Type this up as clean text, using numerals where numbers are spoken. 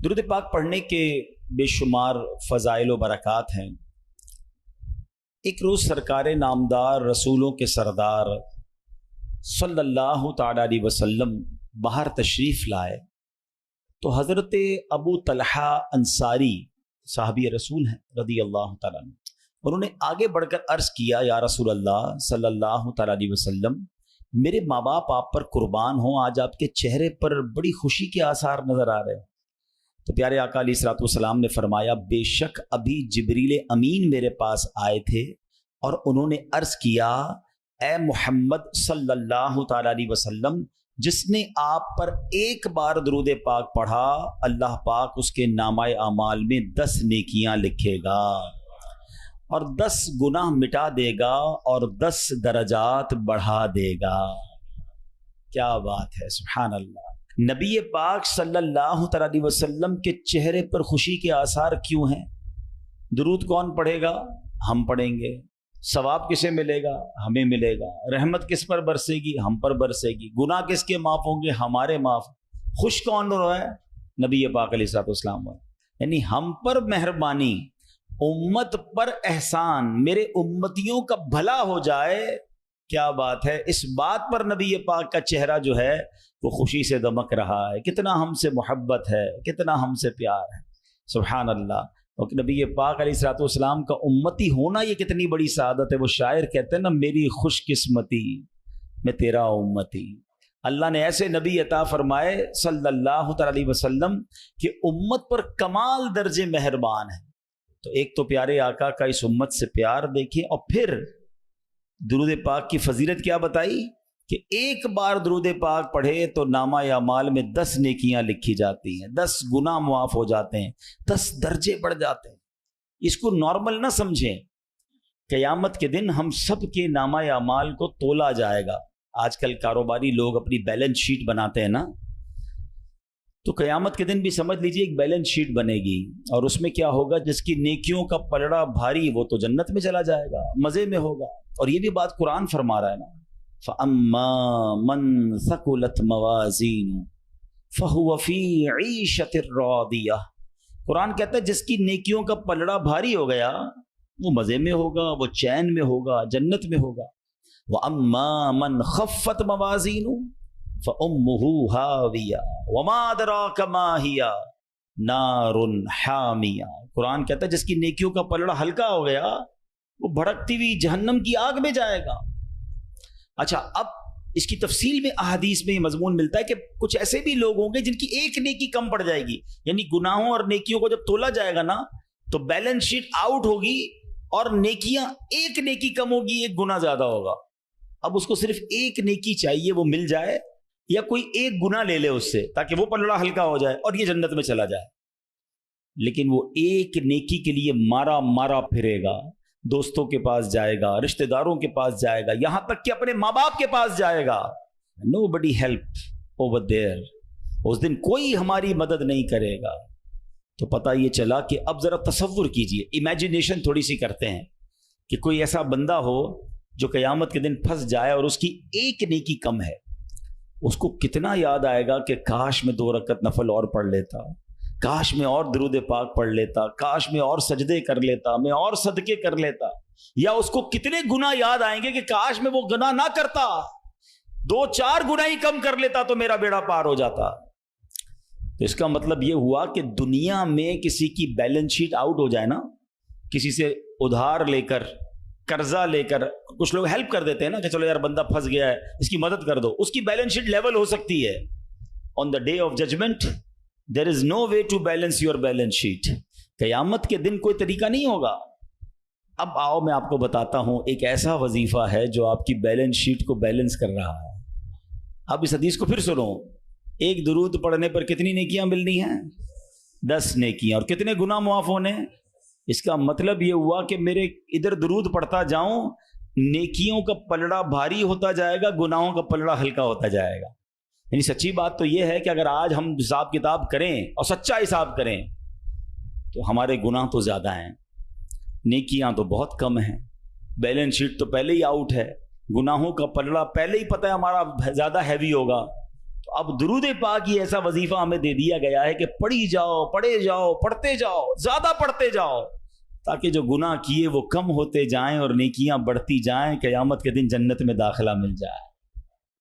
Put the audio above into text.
درود پاک پڑھنے کے بے شمار فضائل و برکات ہیں۔ ایک روز سرکار نامدار رسولوں کے سردار صلی اللہ تعالیٰ علیہ وسلم باہر تشریف لائے تو حضرت ابو طلحہ انصاری صحابی رسول ہیں رضی اللہ تعالیٰ عنہ، انہوں نے آگے بڑھ کر عرض کیا، یا رسول اللہ صلی اللہ تعالیٰ علیہ وسلم، میرے ماں باپ آپ پر قربان ہوں، آج آپ کے چہرے پر بڑی خوشی کے آثار نظر آ رہے ہیں۔ تو پیارے آقا علیہ الصلوۃ والسلام نے فرمایا، بے شک ابھی جبریل امین میرے پاس آئے تھے اور انہوں نے عرض کیا، اے محمد صلی اللہ تعالیٰ علیہ وسلم، جس نے آپ پر ایک بار درود پاک پڑھا، اللہ پاک اس کے نامہ اعمال میں 10 نیکیاں لکھے گا اور 10 گناہ مٹا دے گا اور 10 درجات بڑھا دے گا۔ کیا بات ہے، سبحان اللہ۔ نبی پاک صلی اللہ تعالیٰ علیہ وسلم کے چہرے پر خوشی کے آثار کیوں ہیں؟ درود کون پڑھے گا؟ ہم پڑھیں گے۔ ثواب کسے ملے گا؟ ہمیں ملے گا۔ رحمت کس پر برسے گی؟ ہم پر برسے گی۔ گناہ کس کے معاف ہوں گے؟ ہمارے معاف۔ خوش کون ہو رہا ہے؟ نبی پاک علیہ الصلوۃ والسلام، یعنی ہم پر مہربانی، امت پر احسان، میرے امتیوں کا بھلا ہو جائے۔ کیا بات ہے، اس بات پر نبی پاک کا چہرہ جو ہے وہ خوشی سے دمک رہا ہے، کتنا ہم سے محبت ہے، کتنا ہم سے پیار ہے، سبحان اللہ۔ اور نبی پاک علیہ الصلوۃ والسلام کا امتی ہونا یہ کتنی بڑی سعادت ہے۔ وہ شاعر کہتے ہیں نا، میری خوش قسمتی میں تیرا امتی۔ اللہ نے ایسے نبی عطا فرمائے صلی اللہ تعالیٰ علیہ وسلم کہ امت پر کمال درجے مہربان ہے۔ تو ایک تو پیارے آقا کا اس امت سے پیار دیکھیں، اور پھر درود پاک کی فضیلت کیا بتائی کہ ایک بار درود پاک پڑھے تو نامہ اعمال میں 10 نیکیاں لکھی جاتی ہیں، 10 گناہ معاف ہو جاتے ہیں، 10 درجے بڑھ جاتے ہیں۔ اس کو نارمل نہ سمجھیں۔ قیامت کے دن ہم سب کے نامہ اعمال کو تولا جائے گا۔ آج کل کاروباری لوگ اپنی بیلنس شیٹ بناتے ہیں نا، تو قیامت کے دن بھی سمجھ لیجئے ایک بیلنس شیٹ بنے گی، اور اس میں کیا ہوگا، جس کی نیکیوں کا پلڑا بھاری وہ تو جنت میں چلا جائے گا، مزے میں ہوگا۔ اور یہ بھی بات قرآن فرما رہا ہے نا، فَأَمَّا مَن ثَقُلَتْ مَوَازِينُهُ فَهُوَ فِي عِيشَةٍ رَاضِيَةٍ۔ قرآن کہتا ہے جس کی نیکیوں کا پلڑا بھاری ہو گیا وہ مزے میں ہوگا، وہ چین میں ہوگا، جنت میں ہوگا۔ وَأَمَّا مَن خَفَّتْ مَوَازِينُهُ فَأُمُّهُ هَاوِيَةٌ وَمَا أَدْرَاكَ مَا هِيَ نَارٌ حَامِيَةٌ۔ قرآن کہتا ہے جس کی نیکیوں کا پلڑا ہلکا ہو گیا وہ بھڑکتی ہوئی جہنم کی آگ میں جائے گا۔ اچھا، اب اس کی تفصیل میں احادیث میں یہ مضمون ملتا ہے کہ کچھ ایسے بھی لوگ ہوں گے جن کی ایک نیکی کم پڑ جائے گی، یعنی گناہوں اور نیکیوں کو جب تولا جائے گا نا تو بیلنس شیٹ آؤٹ ہوگی اور نیکیاں، ایک نیکی کم ہوگی، ایک گناہ زیادہ ہوگا۔ اب اس کو صرف ایک نیکی چاہیے، وہ مل جائے، یا کوئی ایک گناہ لے لے اس سے تاکہ وہ پلڑا ہلکا ہو جائے اور یہ جنت میں چلا جائے۔ لیکن وہ ایک نیکی کے لیے مارا مارا پھرے گا، دوستوں کے پاس جائے گا، رشتہ داروں کے پاس جائے گا، یہاں تک کہ اپنے ماں باپ کے پاس جائے گا۔ Nobody helped over there۔ اس دن کوئی ہماری مدد نہیں کرے گا۔ تو پتہ یہ چلا کہ اب ذرا تصور کیجئے، امیجینیشن تھوڑی سی کرتے ہیں کہ کوئی ایسا بندہ ہو جو قیامت کے دن پھنس جائے اور اس کی ایک نیکی کم ہے، اس کو کتنا یاد آئے گا کہ کاش میں 2 رکعت نفل اور پڑھ لیتا، کاش میں اور درود پاک پڑھ لیتا، کاش میں اور سجدے کر لیتا، میں اور صدقے کر لیتا۔ یا اس کو کتنے گناہ یاد آئیں گے کہ کاش میں وہ گناہ نہ کرتا، 2-4 گناہ ہی کم کر لیتا تو میرا بیڑا پار ہو جاتا۔ تو اس کا مطلب یہ ہوا کہ دنیا میں کسی کی بیلنس شیٹ آؤٹ ہو جائے نا، کسی سے ادھار لے کر، قرضہ لے کر، کچھ لوگ ہیلپ کر دیتے ہیں نا کہ چلو یار بندہ پھنس گیا ہے اس کی مدد کر دو، اس کی بیلنس شیٹ لیول ہو سکتی ہے۔ On the day of judgement there is no way to balance your balance sheet۔ قیامت کے دن کوئی طریقہ نہیں ہوگا۔ اب آؤ میں آپ کو بتاتا ہوں ایک ایسا وظیفہ ہے جو آپ کی بیلنس شیٹ کو بیلنس کر رہا ہے۔ اب اس حدیث کو پھر سنو، ایک درود پڑھنے پر کتنی نیکیاں ملنی ہیں؟ 10 نیکیاں، اور کتنے گناہ معاف ہونے؟ اس کا مطلب یہ ہوا کہ میرے ادھر درود پڑھتا جاؤں، نیکیوں کا پلڑا بھاری ہوتا جائے گا، گناہوں کا پلڑا ہلکا ہوتا جائے گا۔ یعنی سچی بات تو یہ ہے کہ اگر آج ہم حساب کتاب کریں اور سچا حساب کریں تو ہمارے گناہ تو زیادہ ہیں، نیکیاں تو بہت کم ہیں، بیلنس شیٹ تو پہلے ہی آؤٹ ہے، گناہوں کا پلڑا پہلے ہی پتہ ہے ہمارا زیادہ ہیوی ہوگا، تو اب درود پاک یہ ایسا وظیفہ ہمیں دے دیا گیا ہے کہ پڑھی جاؤ، پڑھے جاؤ، پڑھتے جاؤ، زیادہ پڑھتے جاؤ، تاکہ جو گناہ کیے وہ کم ہوتے جائیں اور نیکیاں بڑھتی جائیں، قیامت کے دن جنت میں داخلہ مل جائے۔